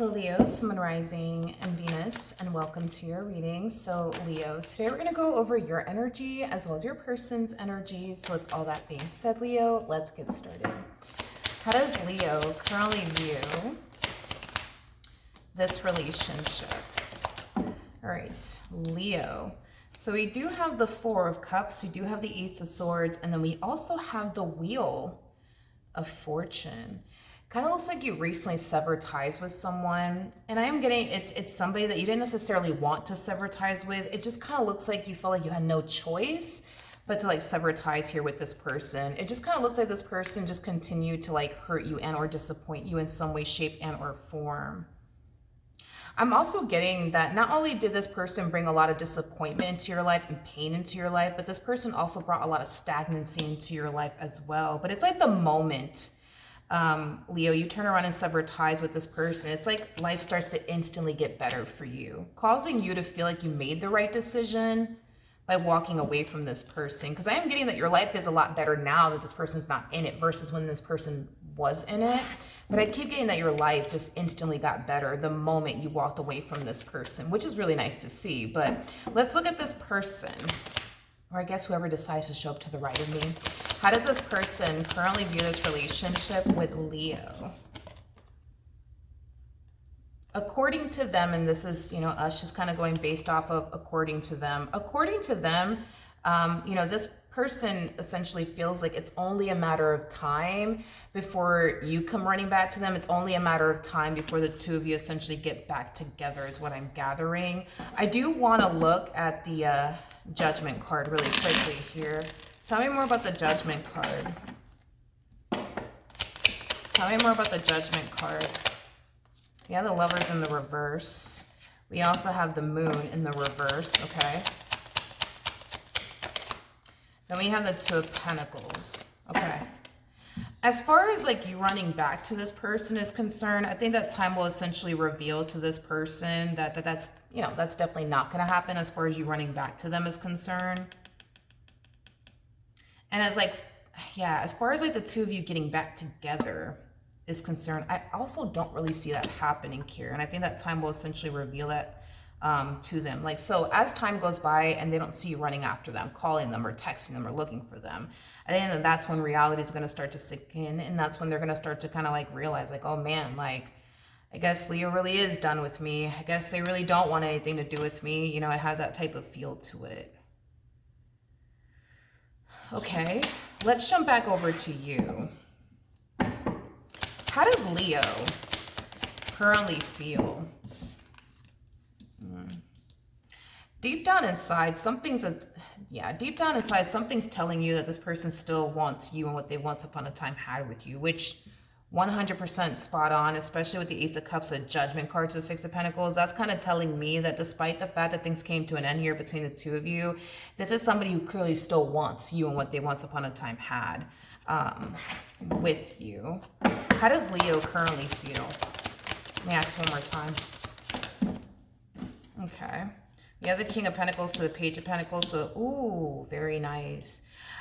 Hello Leo, Sun, Rising, and Venus, and welcome to your reading. So Leo, today we're going to go over your energy as well as your person's energy. So with all that being said, Leo, let's get started. How does Leo currently view this relationship? All right, Leo. So we do have the Four of Cups, we do have the Ace of Swords, and then we also have the Wheel of Fortune. Kind of looks like you recently severed ties with someone, and I am getting it's somebody that you didn't necessarily want to sever ties with. It just kind of looks like you felt like you had no choice but to like sever ties here with this person. It just kind of looks like this person just continued to like hurt you and or disappoint you in some way, shape, and or form. I'm also getting that not only did this person bring a lot of disappointment into your life and pain into your life, but this person also brought a lot of stagnancy into your life as well. But it's like the moment, Leo, you turn around and sever ties with this person, it's like life starts to instantly get better for you, causing you to feel like you made the right decision by walking away from this person. Because I am getting that your life is a lot better now that this person's not in it versus when this person was in it. But I keep getting that your life just instantly got better the moment you walked away from this person, which is really nice to see. But let's look at this person, or I guess whoever decides to show up to the right of me. How does this person currently view this relationship with Leo? According to them, and this is, us just kind of going based off of according to them. According to them, this person essentially feels like it's only a matter of time before you come running back to them. It's only a matter of time before the two of you essentially get back together is what I'm gathering. I do want to look at the Judgment card really quickly here. Tell me more about the Judgment card. Tell me more about the Judgment card. Yeah, the Lover's in the reverse. We also have the Moon in the reverse, okay? Then we have the Two of Pentacles, okay? As far as like you running back to this person is concerned, I think that time will essentially reveal to this person that's definitely not going to happen as far as you running back to them is concerned. And as far as like the two of you getting back together is concerned, I also don't really see that happening here. And I think that time will essentially reveal that to them. Like, so as time goes by and they don't see you running after them, calling them or texting them or looking for them, I think that's when reality is going to start to sink in. And that's when they're going to start to kind of like realize like, oh man, like, I guess Leo really is done with me. I guess they really don't want anything to do with me. It has that type of feel to it. Okay, let's jump back over to you. How does Leo currently feel? Deep down inside, something's telling you that this person still wants you and what they once upon a time had with you, which 100% spot on, especially with the Ace of Cups, a Judgment card to the Six of Pentacles. That's kind of telling me that despite the fact that things came to an end here between the two of you, this is somebody who clearly still wants you and what they once upon a time had with you. How does Leo currently feel? Let me ask one more time. Okay. You have the King of Pentacles to the Page of Pentacles. So, ooh, very nice.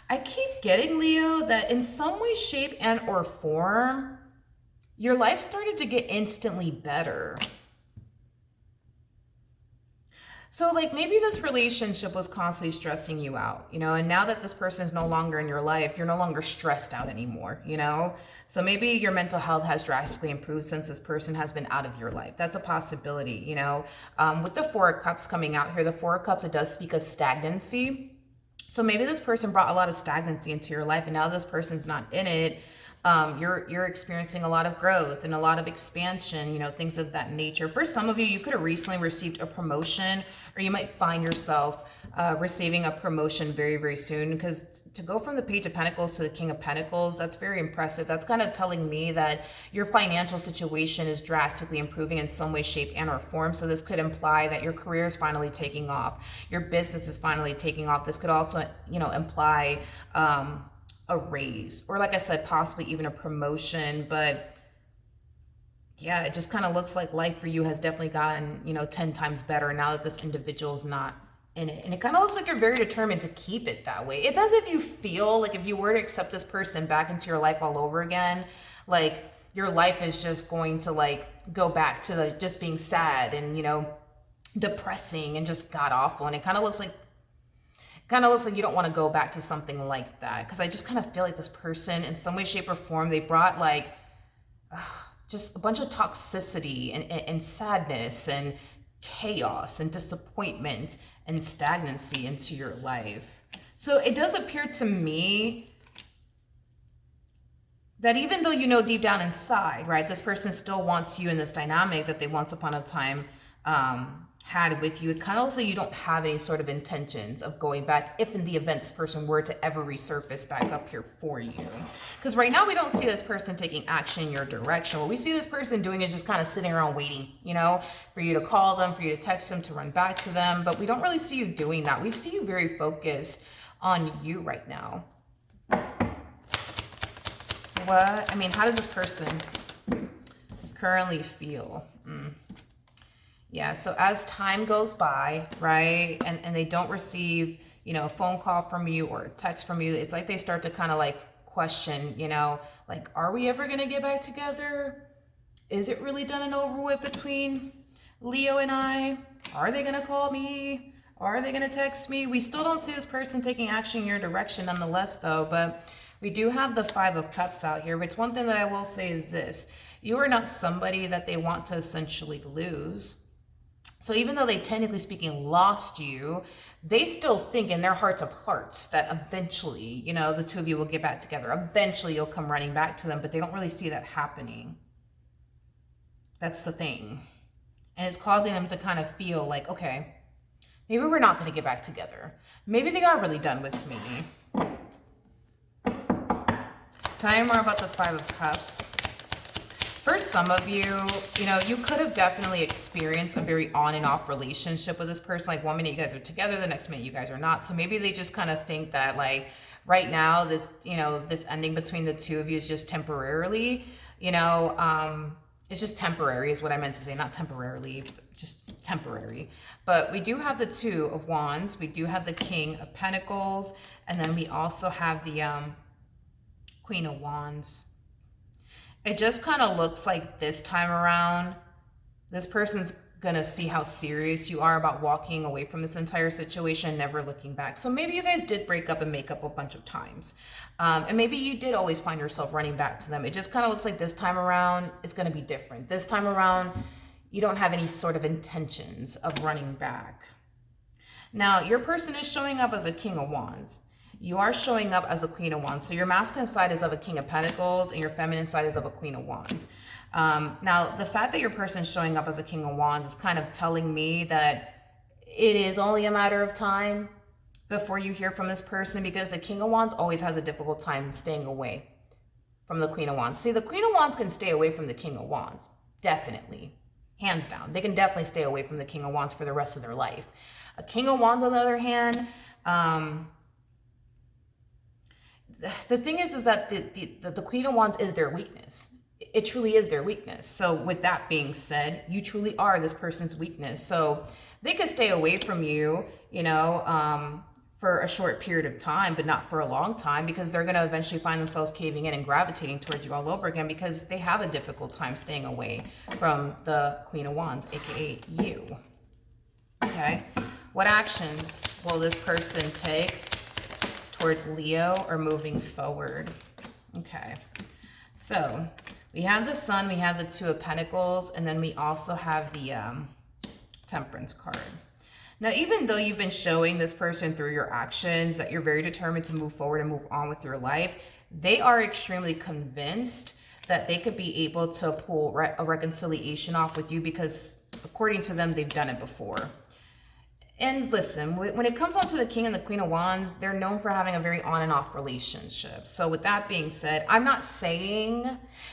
I keep getting, Leo, that in some way, shape, and or form, your life started to get instantly better. So like maybe this relationship was constantly stressing you out, and now that this person is no longer in your life, you're no longer stressed out anymore, So maybe your mental health has drastically improved since this person has been out of your life. That's a possibility, With the Four of Cups coming out here, the Four of Cups, it does speak of stagnancy. So maybe this person brought a lot of stagnancy into your life, and now this person's not in it. You're experiencing a lot of growth and a lot of expansion, things of that nature. For some of you, you could have recently received a promotion, or you might find yourself receiving a promotion very, very soon, because to go from the Page of Pentacles to the King of Pentacles, that's very impressive. That's kind of telling me that your financial situation is drastically improving in some way, shape, and or form. So this could imply that your career is finally taking off. Your business is finally taking off. This could also, imply a raise, or like I said, possibly even a promotion. But yeah, it just kind of looks like life for you has definitely gotten, 10 times better now that this individual is not in it. And it kind of looks like you're very determined to keep it that way. It's as if you feel like if you were to accept this person back into your life all over again, like your life is just going to like go back to like just being sad and, you know, depressing and just god awful. And it kind of looks like you don't want to go back to something like that, because I just kind of feel like this person in some way, shape, or form, they brought like just a bunch of toxicity and sadness and chaos and disappointment and stagnancy into your life. So it does appear to me that even though you know deep down inside, right, this person still wants you in this dynamic that they once upon a time had with you, it kind of looks like you don't have any sort of intentions of going back if in the event this person were to ever resurface back up here for you. Because right now we don't see this person taking action in your direction. What we see this person doing is just kind of sitting around waiting, you know, for you to call them, for you to text them, to run back to them. But we don't really see you doing that. We see you very focused on you right now. What? I mean, how does this person currently feel? Yeah, so as time goes by, right, and they don't receive, you know, a phone call from you or a text from you, it's like they start to kind of like question, you know, like, are we ever going to get back together? Is it really done and over with between Leo and I? Are they going to call me? Are they going to text me? We still don't see this person taking action in your direction nonetheless, though, but we do have the Five of Cups out here. But one thing that I will say is this: you are not somebody that they want to essentially lose. So even though they technically speaking lost you, they still think in their hearts of hearts that eventually, you know, the two of you will get back together. Eventually you'll come running back to them, but they don't really see that happening. That's the thing. And it's causing them to kind of feel like, okay, maybe we're not going to get back together. Maybe they are really done with me. Tell me more about the Five of Cups. For some of you, you know, you could have definitely experienced a very on and off relationship with this person. Like 1 minute you guys are together, the next minute you guys are not. So maybe they just kind of think that like right now this, you know, this ending between the two of you is just temporarily, you know, it's just temporary is what I meant to say. Not temporarily, just temporary. But we do have the Two of Wands. We do have the King of Pentacles. And then we also have the Queen of Wands. It just kind of looks like this time around, this person's going to see how serious you are about walking away from this entire situation, never looking back. So maybe you guys did break up and make up a bunch of times. And maybe you did always find yourself running back to them. It just kind of looks like this time around, it's going to be different. This time around, you don't have any sort of intentions of running back. Now, your person is showing up as a King of Wands. You are showing up as a Queen of Wands. So your masculine side is of a King of Pentacles and your feminine side is of a Queen of Wands. Now, the fact that your person is showing up as a King of Wands is kind of telling me that it is only a matter of time before you hear from this person, because the King of Wands always has a difficult time staying away from the Queen of Wands. See, the Queen of Wands can stay away from the King of Wands. Definitely. Hands down. They can definitely stay away from the King of Wands for the rest of their life. A King of Wands, on the other hand, the thing is that the Queen of Wands is their weakness. It truly is their weakness. So with that being said, you truly are this person's weakness. So they could stay away from you, you know, for a short period of time, but not for a long time, because they're going to eventually find themselves caving in and gravitating towards you all over again, because they have a difficult time staying away from the Queen of Wands, aka you. Okay. What actions will this person take towards Leo or moving forward? Okay, so we have the Sun, we have the Two of Pentacles, and then we also have the Temperance card. Now, even though you've been showing this person through your actions that you're very determined to move forward and move on with your life, they are extremely convinced that they could be able to pull a reconciliation off with you, because according to them, they've done it before. And listen, when it comes down to the King and the Queen of Wands, they're known for having a very on and off relationship. So with that being said, I'm not saying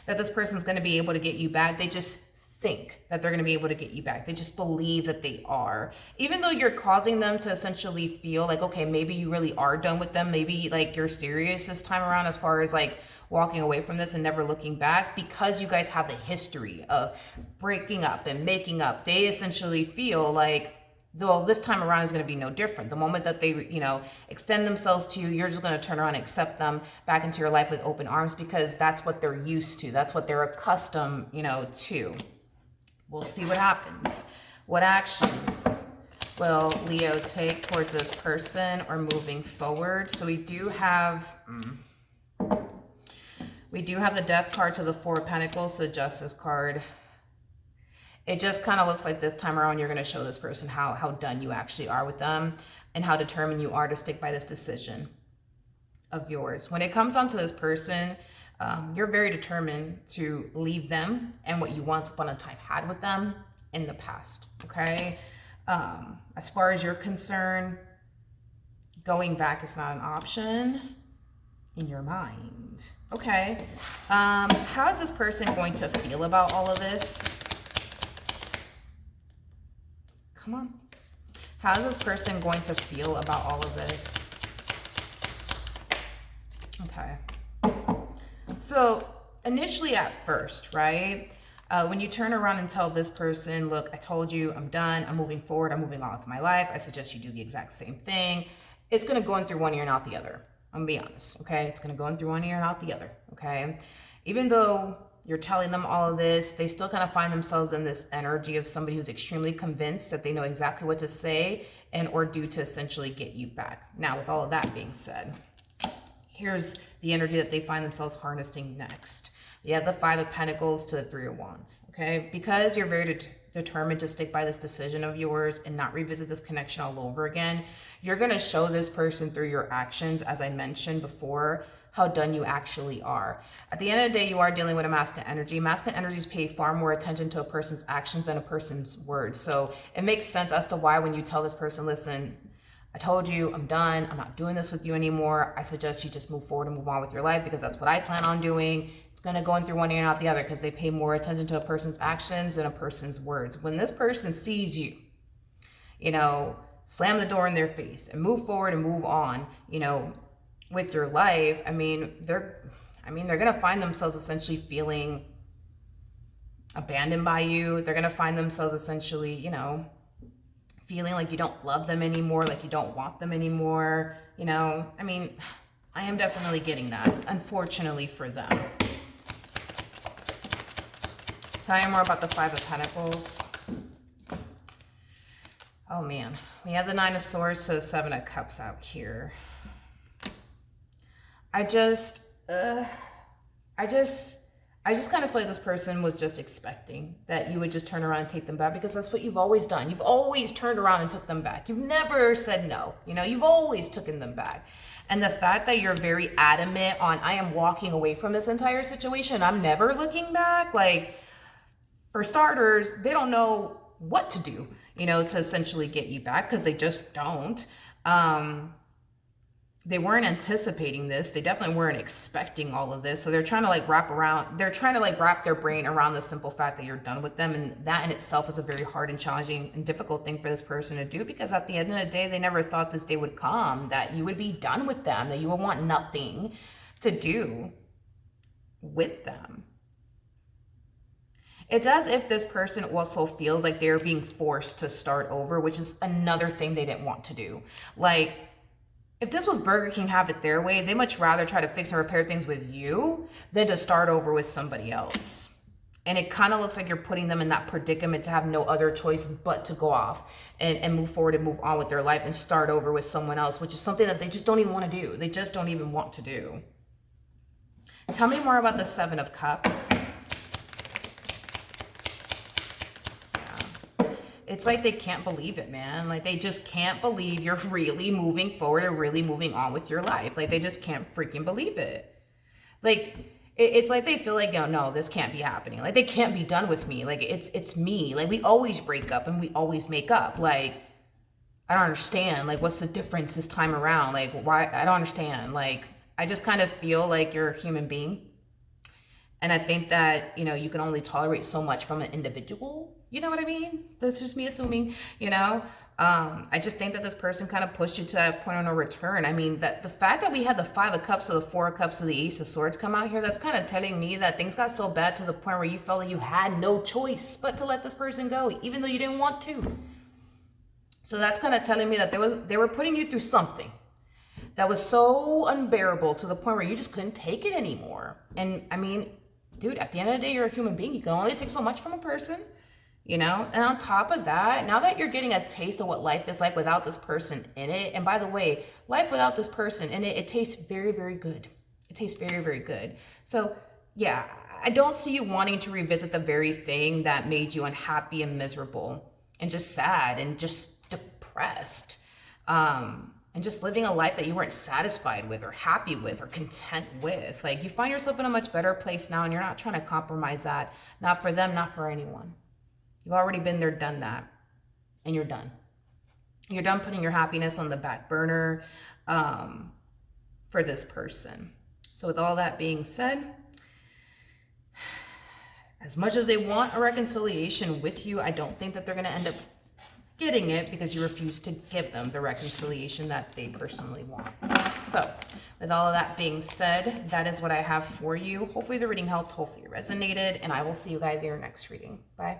that this person's going to be able to get you back. They just think that they're going to be able to get you back. They just believe that they are. Even though you're causing them to essentially feel like, okay, maybe you really are done with them. Maybe like you're serious this time around as far as like walking away from this and never looking back, because you guys have a history of breaking up and making up. They essentially feel like Though this time around is going to be no different. The moment that they, extend themselves to you, you're just going to turn around and accept them back into your life with open arms, because that's what they're used to. That's what they're accustomed, to. We'll see what happens. What actions will Leo take towards this person or moving forward? So we do have the Death card to the Four of Pentacles, the Justice card. It just kind of looks like this time around you're going to show this person how done you actually are with them and how determined you are to stick by this decision of yours. When it comes down to this person, you're very determined to leave them and what you once upon a time had with them in the past, okay? As far as you're concerned, going back is not an option in your mind. Okay. How is this person going to feel about all of this? Come on. How is this person going to feel about all of this? Okay. So initially at first, right? When you turn around and tell this person, look, I told you I'm done. I'm moving forward. I'm moving on with my life. I suggest you do the exact same thing. It's going to go in through one ear and out the other. I'm going to be honest. Okay. It's going to go in through one ear and out the other. Okay. Even though you're telling them all of this, they still kind of find themselves in this energy of somebody who's extremely convinced that they know exactly what to say and or do to essentially get you back. Now, with all of that being said, here's the energy that they find themselves harnessing next. You have the Five of Pentacles to the Three of Wands, okay? Because you're very determined to stick by this decision of yours and not revisit this connection all over again, you're going to show this person through your actions, as I mentioned before, how done you actually are. At the end of the day, you are dealing with a masculine energy. Masculine energies pay far more attention to a person's actions than a person's words. So it makes sense as to why when you tell this person, listen, I told you, I'm done. I'm not doing this with you anymore. I suggest you just move forward and move on with your life because that's what I plan on doing. It's going to go in through one ear and out the other because they pay more attention to a person's actions than a person's words. When this person sees you, slam the door in their face and move forward and move on, with your life, they're going to find themselves essentially feeling abandoned by you. They're going to find themselves essentially, feeling like you don't love them anymore, like you don't want them anymore. I am definitely getting that, unfortunately for them. Tell you more about the Five of Pentacles. Oh man, we have the Nine of Swords to the Seven of Cups out here. I just kind of feel like this person was just expecting that you would just turn around and take them back because that's what you've always done. You've always turned around and took them back. You've never said no. You've always taken them back. And the fact that you're very adamant on, I am walking away from this entire situation. I'm never looking back. Like, for starters, they don't know what to do, to essentially get you back because they just don't. They weren't anticipating this. They definitely weren't expecting all of this. So they're trying to wrap their brain around the simple fact that you're done with them. And that in itself is a very hard and challenging and difficult thing for this person to do because at the end of the day, they never thought this day would come, that you would be done with them, that you would want nothing to do with them. It's as if this person also feels like they're being forced to start over, which is another thing they didn't want to do. Like, if this was Burger King have it their way, they much rather try to fix and repair things with you than to start over with somebody else. And it kind of looks like you're putting them in that predicament to have no other choice but to go off and move forward and move on with their life and start over with someone else, which is something that they just don't even want to do. They just don't even want to do. Tell me more about the Seven of Cups. It's like they can't believe it, man. Like, they just can't believe you're really moving forward and really moving on with your life. Like, they just can't freaking believe it. Like, it's like they feel like, no, this can't be happening. Like, they can't be done with me. Like, it's me. Like, we always break up and we always make up. Like, I don't understand. Like, what's the difference this time around? Like, why? I don't understand. Like, I just kind of feel like you're a human being. And I think that, you can only tolerate so much from an individual. You know what I mean? That's just me assuming, I just think that this person kind of pushed you to that point of no return. That the fact that we had the Five of Cups or the Four of Cups or the Ace of Swords come out here, that's kind of telling me that things got so bad to the point where you felt like you had no choice but to let this person go, even though you didn't want to. So that's kind of telling me that they were putting you through something that was so unbearable to the point where you just couldn't take it anymore. And I mean, dude, at the end of the day, you're a human being. You can only take so much from a person, you know? And on top of that, now that you're getting a taste of what life is like without this person in it, and by the way, life without this person in it, it tastes very, very good. It tastes very, very good. So yeah, I don't see you wanting to revisit the very thing that made you unhappy and miserable and just sad and just depressed. And just living a life that you weren't satisfied with or happy with or content with. Like, you find yourself in a much better place now, and you're not trying to compromise that. Not for them, not for anyone. You've already been there, done that, and you're done. You're done putting your happiness on the back burner for this person. So with all that being said, as much as they want a reconciliation with you, I don't think that they're going to end up getting it because you refuse to give them the reconciliation that they personally want. So with all of that being said, that is what I have for you. Hopefully the reading helped, hopefully it resonated, and I will see you guys in your next reading. Bye.